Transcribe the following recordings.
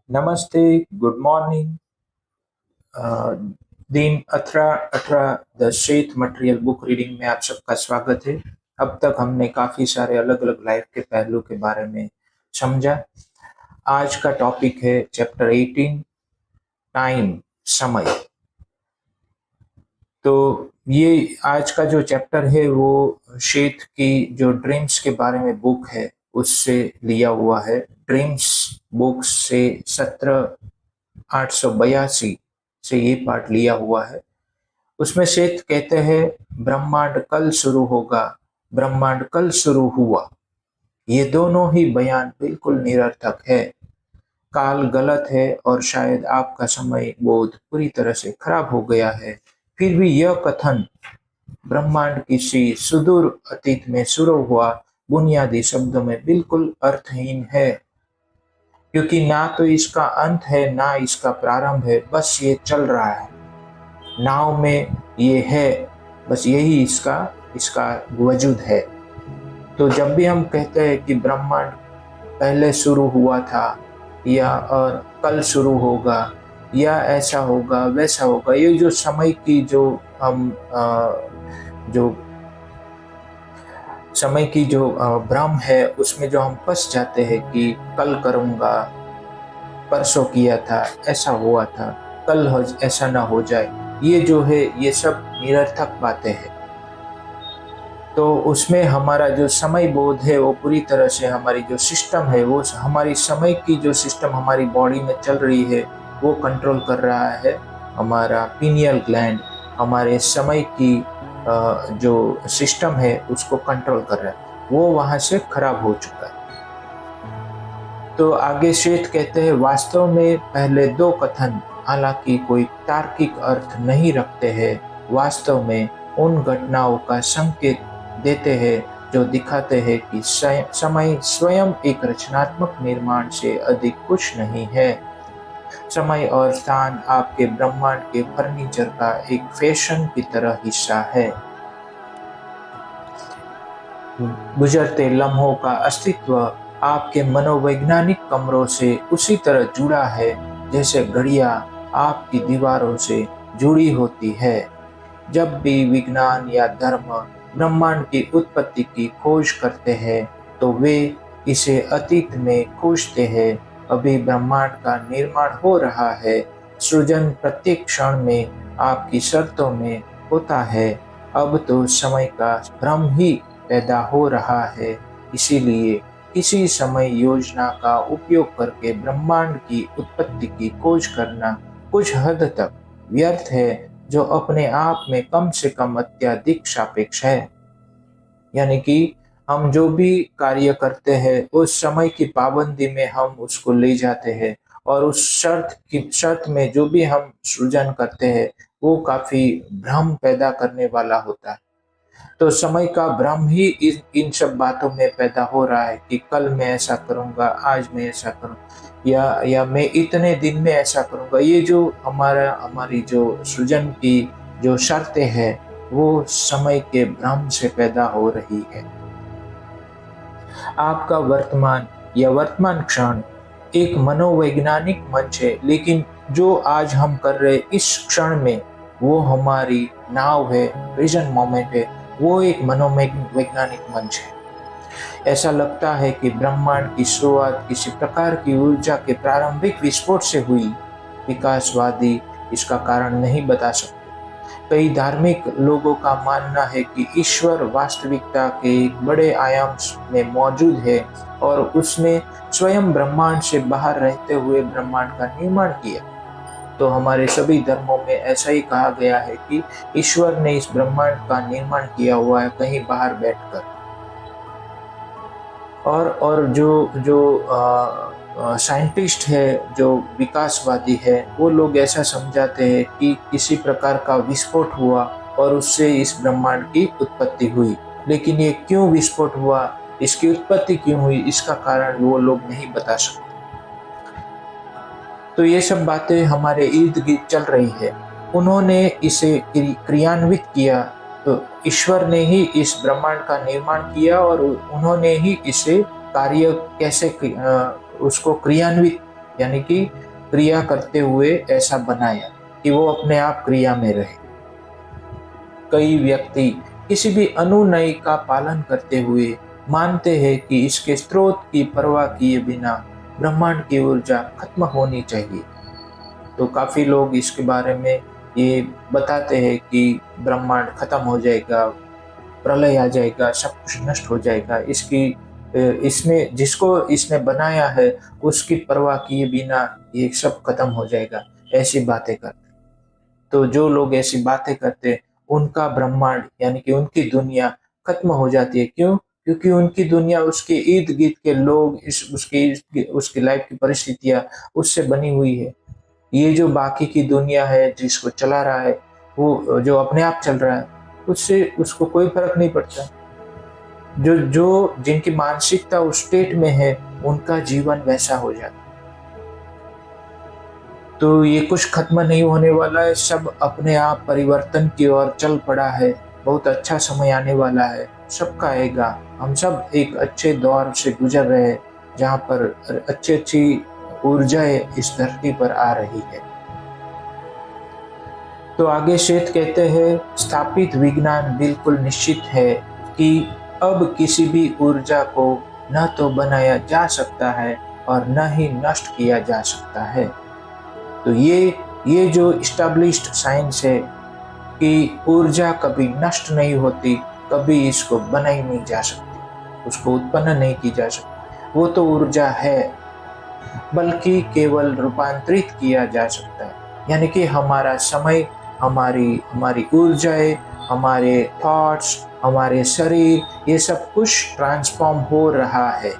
नमस्ते, good morning. दिन 18 the Sheth material book reading में आप सबका स्वागत है। अब तक हमने काफ़ी सारे अलग अलग लाइफ के पहलू के बारे में समझा। आज का टॉपिक है चैप्टर 18, टाइम, समय। तो ये आज का जो चैप्टर है वो शेथ की जो ड्रीम्स के बारे में बुक है उससे लिया हुआ है। ड्रीम्स बुक से 17,882 से ये पार्ट लिया हुआ है। उसमें शेथ कहते हैं ब्रह्मांड कल शुरू होगा, ब्रह्मांड कल शुरू हुआ। ये दोनों ही बयान बिल्कुल निरर्थक है। काल गलत है और शायद आपका समय बोध पूरी तरह से खराब हो गया है। फिर भी यह कथन ब्रह्मांड किसी सुदूर अतीत में शुरू हुआ बुनियादी शब्दों में बिल्कुल अर्थहीन है, क्योंकि ना तो इसका अंत है ना इसका प्रारंभ है, बस ये चल रहा है। नाव में ये है, बस यही इसका इसका वजूद है। तो जब भी हम कहते हैं कि ब्रह्मांड पहले शुरू हुआ था या और कल शुरू होगा या ऐसा होगा वैसा होगा, ये जो समय की जो समय की जो भ्रम है उसमें जो हम फंस जाते हैं कि कल करूँगा, परसों किया था, ऐसा हुआ था, ऐसा ना हो जाए, ये जो है ये सब निरर्थक बातें हैं। तो उसमें हमारा जो समय बोध है वो पूरी तरह से हमारी जो सिस्टम है वो हमारी समय की जो सिस्टम हमारी बॉडी में चल रही है वो कंट्रोल कर रहा है। हमारा पीनियल ग्लैंड हमारे समय की जो सिस्टम है उसको कंट्रोल कर रहा है, वो वहाँ से खराब हो चुका है। तो आगे शेठ कहते हैं वास्तव में पहले दो कथन हालांकि कोई तार्किक अर्थ नहीं रखते हैं, वास्तव में उन घटनाओं का संकेत देते हैं जो दिखाते हैं कि समय स्वयं एक रचनात्मक निर्माण से अधिक कुछ नहीं है। समय और स्थान आपके ब्रह्मांड के फर्नीचर का एक फैशन की तरह हिस्सा है। गुजरते लम्हों का अस्तित्व आपके मनोवैज्ञानिक कमरों से उसी तरह जुड़ा है जैसे घड़ियां आपकी दीवारों से जुड़ी होती है। जब भी विज्ञान या धर्म ब्रह्मांड की उत्पत्ति की खोज करते हैं तो वे इसे अतीत में खोजते हैं। अभी ब्रह्मांड का निर्माण हो रहा है, सृजन प्रत्येक क्षण में आपकी शर्तों में होता है। अब तो समय का भ्रम ही पैदा हो रहा है, इसीलिए किसी समय योजना का उपयोग करके ब्रह्मांड की उत्पत्ति की खोज करना कुछ हद तक व्यर्थ है, जो अपने आप में कम से कम अत्यधिक सापेक्ष है। यानी कि हम जो भी कार्य करते हैं उस समय की पाबंदी में हम उसको ले जाते हैं और उस शर्त में जो भी हम सृजन करते हैं वो काफी भ्रम पैदा करने वाला होता है। तो समय का भ्रम ही इन सब बातों में पैदा हो रहा है कि कल मैं ऐसा करूंगा, आज मैं ऐसा करूँ या मैं इतने दिन में ऐसा करूंगा। ये जो हमारी जो सृजन की जो शर्तें हैं वो समय के भ्रम से पैदा हो रही है। आपका वर्तमान या वर्तमान क्षण एक मनोवैज्ञानिक मंच है, लेकिन जो आज हम कर रहे इस क्षण में वो हमारी नाव है, प्रेजेंट मोमेंट है, वो एक मनोवैज्ञानिक मंच है। ऐसा लगता है कि ब्रह्मांड की शुरुआत किसी प्रकार की ऊर्जा के प्रारंभिक विस्फोट से हुई। विकासवादी इसका कारण नहीं बता सकते। कई धार्मिक लोगों का मानना है कि ईश्वर वास्तविकता के एक बड़े आयाम में मौजूद है और उसने स्वयं ब्रह्मांड से बाहर रहते हुए ब्रह्मांड का निर्माण किया। तो हमारे सभी धर्मों में ऐसा ही कहा गया है कि ईश्वर ने इस ब्रह्मांड का निर्माण किया हुआ है कहीं बाहर बैठकर। और जो जो साइंटिस्ट है, जो विकासवादी है, वो लोग ऐसा समझाते हैं कि किसी प्रकार का विस्फोट हुआ और उससे इस ब्रह्मांड की उत्पत्ति हुई। लेकिन ये क्यों विस्फोट हुआ, इसकी उत्पत्ति क्यों हुई, इसका कारण वो लोग नहीं बता सकते। तो ये सब बातें हमारे इर्द गिर्द चल रही है। उन्होंने इसे क्रियान्वित किया, तो ईश्वर ने ही इस ब्रह्मांड का निर्माण किया और उन्होंने ही इसे कार्य कैसे उसको क्रियान्वित यानी कि क्रिया करते हुए ऐसा बनाया कि वो अपने आप क्रिया में रहे। कई व्यक्ति किसी भी अनुनय का पालन करते हुए मानते हैं कि इसके स्रोत की परवाह किए बिना ब्रह्मांड की ऊर्जा खत्म होनी चाहिए। तो काफी लोग इसके बारे में ये बताते हैं कि ब्रह्मांड खत्म हो जाएगा, प्रलय आ जाएगा, सब कुछ नष्ट हो जाएगा, इसमें जिसको इसने बनाया है उसकी परवाह किए बिना ये सब खत्म हो जाएगा, ऐसी बातें करते। तो जो लोग ऐसी बातें करते उनका ब्रह्मांड यानी कि उनकी दुनिया खत्म हो जाती है। क्यों? क्योंकि उनकी दुनिया उसके इर्द गिर्द के लोग, उसकी लाइफ की परिस्थितियां उससे बनी हुई है। ये जो बाकी की दुनिया है जिसको चला रहा है, वो जो अपने आप चल रहा है, उससे उसको कोई फर्क नहीं पड़ता। जो जो जिनकी मानसिकता उस स्टेट में है उनका जीवन वैसा हो जाता है। तो ये कुछ खत्म नहीं होने वाला है, सब अपने आप परिवर्तन की ओर चल पड़ा है। बहुत अच्छा समय आने वाला है, सबका आएगा। हम सब एक अच्छे दौर से गुजर रहे हैं जहाँ पर अच्छी ऊर्जाएं इस धरती पर आ रही है। तो आगे श्वेत कहते हैं, स्थापित विज्ञान बिल्कुल निश्चित है कि अब किसी भी ऊर्जा को न तो बनाया जा सकता है और न ही नष्ट किया जा सकता है। तो ये जो इस्टेब्लिश्ड साइंस है कि ऊर्जा कभी नष्ट नहीं होती, कभी इसको बनाई नहीं जा सकती, उसको उत्पन्न नहीं की जा सकती, वो तो ऊर्जा है, बल्कि केवल रूपांतरित किया जा सकता है। यानी कि हमारा समय, हमारी ऊर्जाएं, हमारे थॉट्स, हमारे शरीर, ये सब कुछ ट्रांसफॉर्म हो रहा है।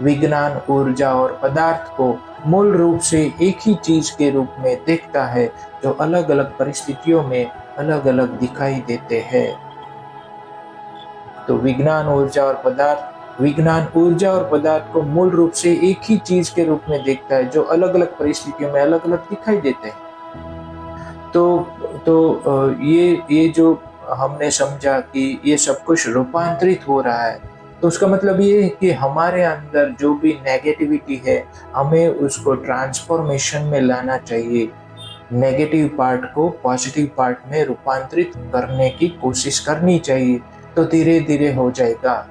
विज्ञान ऊर्जा और पदार्थ को मूल रूप से एक ही चीज के रूप में देखता है जो अलग अलग परिस्थितियों में अलग अलग दिखाई देते हैं। तो विज्ञान ऊर्जा और पदार्थ को मूल रूप से एक ही चीज के रूप में देखता है जो अलग अलग परिस्थितियों में अलग अलग दिखाई देते हैं। ये जो हमने समझा कि ये सब कुछ रूपांतरित हो रहा है, तो उसका मतलब ये है कि हमारे अंदर जो भी नेगेटिविटी है हमें उसको ट्रांसफॉर्मेशन में लाना चाहिए। नेगेटिव पार्ट को पॉजिटिव पार्ट में रूपांतरित करने की कोशिश करनी चाहिए, तो धीरे धीरे हो जाएगा।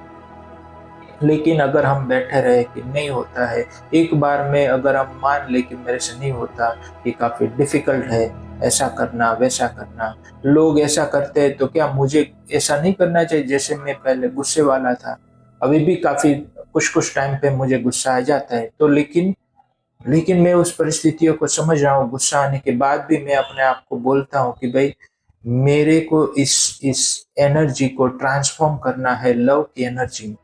लेकिन अगर हम बैठे रहे कि नहीं होता है, एक बार में अगर हम मान ले कि मेरे से नहीं होता, ये काफ़ी डिफ़िकल्ट है, ऐसा करना वैसा करना, लोग ऐसा करते हैं तो क्या मुझे ऐसा नहीं करना चाहिए? जैसे मैं पहले गुस्से वाला था, अभी भी काफ़ी कुछ टाइम पे मुझे गुस्सा आ जाता है, तो लेकिन मैं उस परिस्थितियों को समझ रहा हूँ। गुस्सा आने के बाद भी मैं अपने आप को बोलता हूँ कि भाई मेरे को इस एनर्जी को ट्रांसफॉर्म करना है लव की एनर्जी में।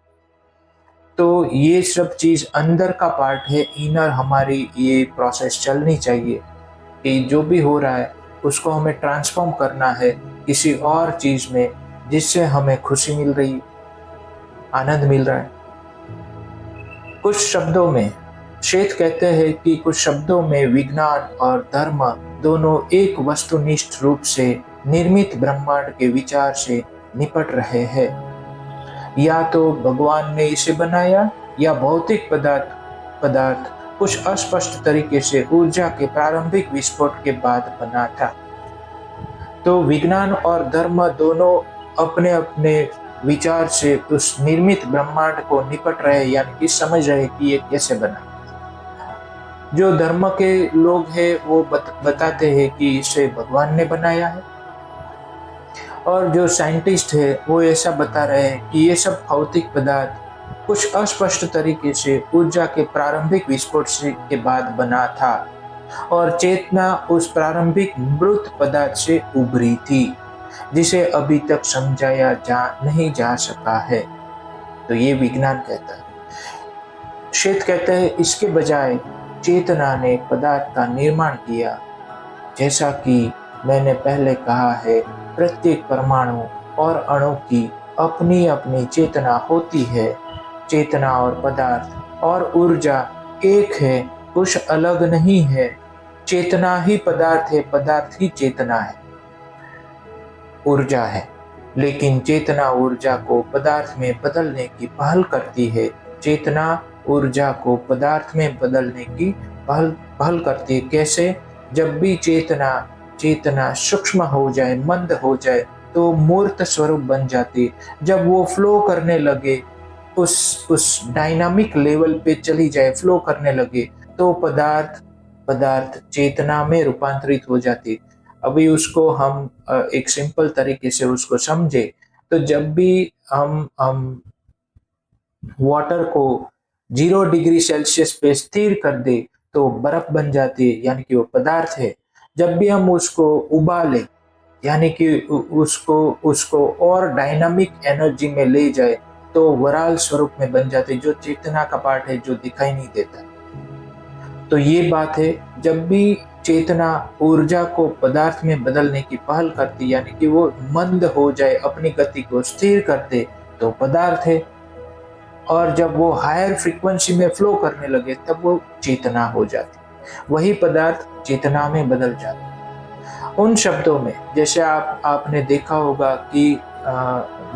तो ये सब चीज अंदर का पार्ट है, इनर हमारी ये प्रोसेस चलनी चाहिए कि जो भी हो रहा है उसको हमें ट्रांसफॉर्म करना है किसी और चीज में जिससे हमें खुशी मिल रही है, आनंद मिल रहा है। कुछ शब्दों में श्वेत कहते हैं कि कुछ शब्दों में विज्ञान और धर्म दोनों एक वस्तुनिष्ठ रूप से निर्मित ब्रह्मांड के विचार से निपट रहे हैं। या तो भगवान ने इसे बनाया या भौतिक पदार्थ कुछ अस्पष्ट तरीके से ऊर्जा के प्रारंभिक विस्फोट के बाद बना था। तो विज्ञान और धर्म दोनों अपने अपने विचार से उस निर्मित ब्रह्मांड को निपट रहे, यानी कि समझ रहे कि ये कैसे बना। जो धर्म के लोग हैं वो बताते हैं कि इसे भगवान ने बनाया है, और जो साइंटिस्ट है वो ऐसा बता रहे हैं कि ये सब भौतिक पदार्थ कुछ अस्पष्ट तरीके से ऊर्जा के प्रारंभिक विस्फोट के बाद बना था और चेतना उस प्रारंभिक मृत पदार्थ से उभरी थी जिसे अभी तक समझाया नहीं जा सका है। तो ये विज्ञान कहता है। श्वेत कहते हैं इसके बजाय चेतना ने पदार्थ का निर्माण किया। जैसा कि मैंने पहले कहा है, प्रत्येक परमाणु और अणु की अपनी अपनी चेतना होती है। चेतना और पदार्थ और ऊर्जा एक है, कुछ अलग नहीं है। चेतना ही पदार्थ है, पदार्थ ही चेतना है, ऊर्जा है। लेकिन चेतना ऊर्जा को पदार्थ में बदलने की पहल करती है, चेतना ऊर्जा को पदार्थ में बदलने की पहल पहल करती है। कैसे? जब भी चेतना चेतना सूक्ष्म हो जाए, मंद हो जाए, तो मूर्त स्वरूप बन जाती है। जब वो फ्लो करने लगे, उस डायनामिक लेवल पे चली जाए, फ्लो करने लगे, तो पदार्थ पदार्थ चेतना में रूपांतरित हो जाती है। अभी उसको हम एक सिंपल तरीके से उसको समझे, तो जब भी हम वाटर को 0 डिग्री सेल्सियस पे स्थिर कर दे, तो बर्फ बन जाती है, यानी कि वो पदार्थ है। जब भी हम उसको उबाले, यानी कि उसको उसको और डायनामिक एनर्जी में ले जाए, तो वराल स्वरूप में बन जाते, जो चेतना का पार्ट है, जो दिखाई नहीं देता। तो ये बात है, जब भी चेतना ऊर्जा को पदार्थ में बदलने की पहल करती, यानी कि वो मंद हो जाए, अपनी गति को स्थिर कर दे, तो पदार्थ है। और जब वो हायर फ्रीक्वेंसी में फ्लो करने लगे, तब वो चेतना हो जाती, वही पदार्थ चेतना में बदल जाता। उन शब्दों में, जैसे आपने देखा होगा कि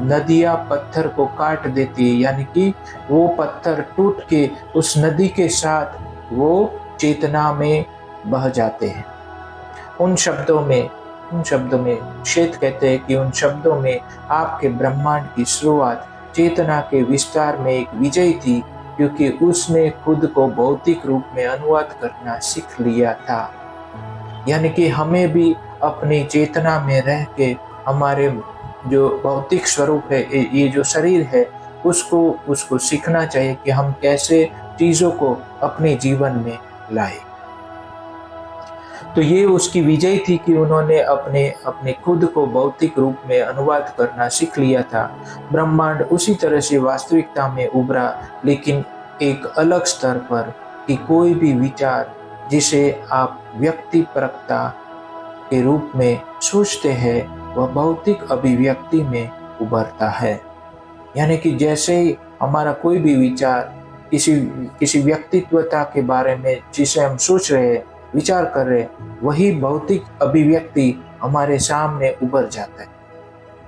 नदियां पत्थर को काट देती है, यानी कि वो पत्थर टूट के उस नदी के साथ वो चेतना में बह जाते हैं। उन शब्दों में शेत कहते हैं कि उन शब्दों में आपके ब्रह्मांड की शुरुआत चेतना के विस्तार में एक विजय थी, क्योंकि उसने खुद को भौतिक रूप में अनुवाद करना सीख लिया था। यानी कि हमें भी अपनी चेतना में रह के हमारे जो भौतिक स्वरूप है, ये जो शरीर है, उसको सीखना चाहिए कि हम कैसे चीजों को अपने जीवन में लाए। तो ये उसकी विजय थी कि उन्होंने अपने खुद को भौतिक रूप में अनुवाद करना सीख लिया था। ब्रह्मांड उसी तरह से वास्तविकता में उभरा, लेकिन एक अलग स्तर पर, कि कोई भी विचार जिसे आप व्यक्तिपरकता के रूप में सोचते हैं, वह भौतिक अभिव्यक्ति में उभरता है। यानी कि जैसे ही हमारा कोई भी विचार किसी व्यक्तित्वता के बारे में जिसे हम सोच रहे हैं, विचार कर रहे हैं, वही भौतिक अभिव्यक्ति हमारे सामने उभर जाता है।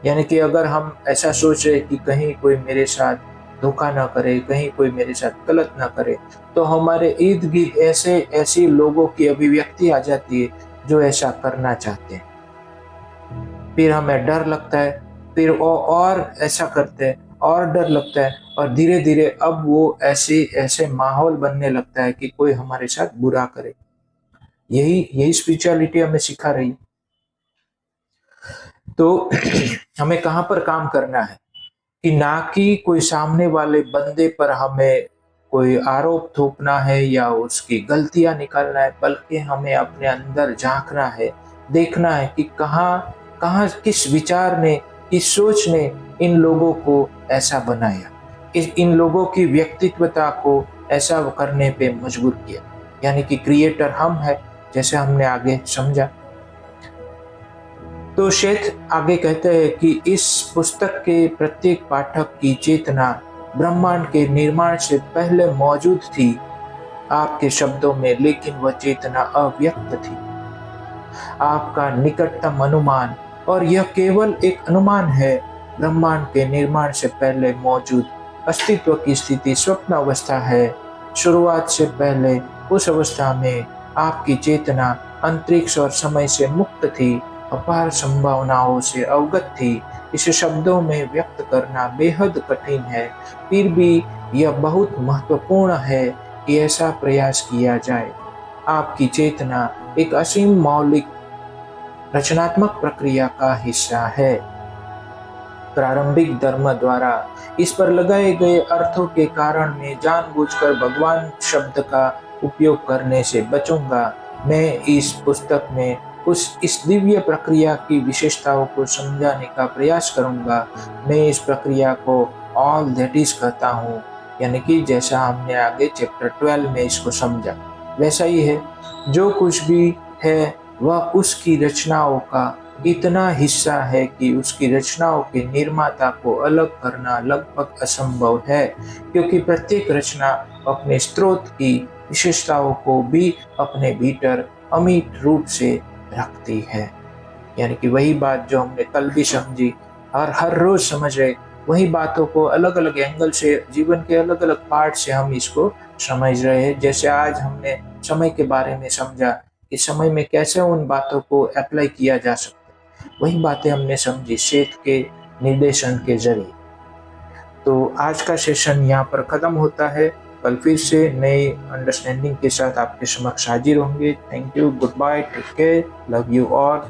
यानी कि अगर हम ऐसा सोच रहे कि कहीं कोई मेरे साथ धोखा ना करे, कहीं कोई मेरे साथ गलत ना करे, तो हमारे इर्द गिर्द ऐसे लोगों की अभिव्यक्ति आ जाती है जो ऐसा करना चाहते हैं। फिर हमें डर लगता है, फिर और ऐसा करते हैं, और डर लगता है, और धीरे धीरे अब वो ऐसे माहौल बनने लगता है कि कोई हमारे साथ बुरा करे। यही स्पिरिचुअलिटी हमें सिखा रही। तो हमें कहाँ पर काम करना है, कि ना कि कोई सामने वाले बंदे पर हमें कोई आरोप थोपना है या उसकी गलतियां निकालना है, बल्कि हमें अपने अंदर झांकना है, देखना है कि कहाँ कहाँ किस विचार ने, किस सोच ने इन लोगों को ऐसा बनाया, इन लोगों की व्यक्तित्वता को ऐसा करने पे मजबूर किया। यानी कि क्रिएटर हम है, जैसे हमने आगे समझा। तो शेठ आगे कहते हैं कि इस पुस्तक के प्रत्येक पाठक की चेतना ब्रह्मांड के निर्माण से पहले मौजूद थी आपके शब्दों में, लेकिन वह चेतना अव्यक्त थी। आपका निकटतम अनुमान, और यह केवल एक अनुमान है, ब्रह्मांड के निर्माण से पहले मौजूद अस्तित्व की स्थिति स्वप्न अवस्था है। शुरुआत से पहले उस अवस्था में आपकी चेतना अंतरिक्ष और समय से मुक्त थी, अपार संभावनाओं से अवगत थी। इसे शब्दों में व्यक्त करना बेहद कठिन है, फिर भी यह बहुत महत्वपूर्ण है कि ऐसा प्रयास किया जाए। आपकी चेतना एक असीम मौलिक रचनात्मक प्रक्रिया का हिस्सा है। प्रारंभिक धर्म द्वारा इस पर लगाए गए अर्थों के कारण मैं जानबूझकर भगवान शब्द का उपयोग करने से बचूंगा। मैं इस पुस्तक में इस दिव्य प्रक्रिया की विशेषताओं को समझाने का प्रयास करूंगा। मैं इस प्रक्रिया को ऑल दैट इज कहता हूँ, यानी कि जैसा हमने आगे चैप्टर 12 में इसको समझा, वैसा ही है। जो कुछ भी है वह उसकी रचनाओं का इतना हिस्सा है कि उसकी रचनाओं के निर्माता को अलग करना लगभग असंभव है, क्योंकि प्रत्येक रचना अपने स्रोत की विशेषताओं को भी अपने भीतर अमिट रूप से रखती है। यानी कि वही बात जो हमने कल भी समझी और हर रोज समझ रहे वही बातों को अलग अलग एंगल से, जीवन के अलग अलग पार्ट से हम इसको समझ रहे हैं। जैसे आज हमने समय के बारे में समझा कि समय में कैसे उन बातों को अप्लाई किया जा सकता है, वही बातें हमने समझी सेठ के निर्देशन के जरिए। तो आज का सेशन यहाँ पर खत्म होता है। कल फिर से नई अंडरस्टैंडिंग के साथ आपके समक्ष हाजिर होंगे। Thank you, goodbye, take care, love you all.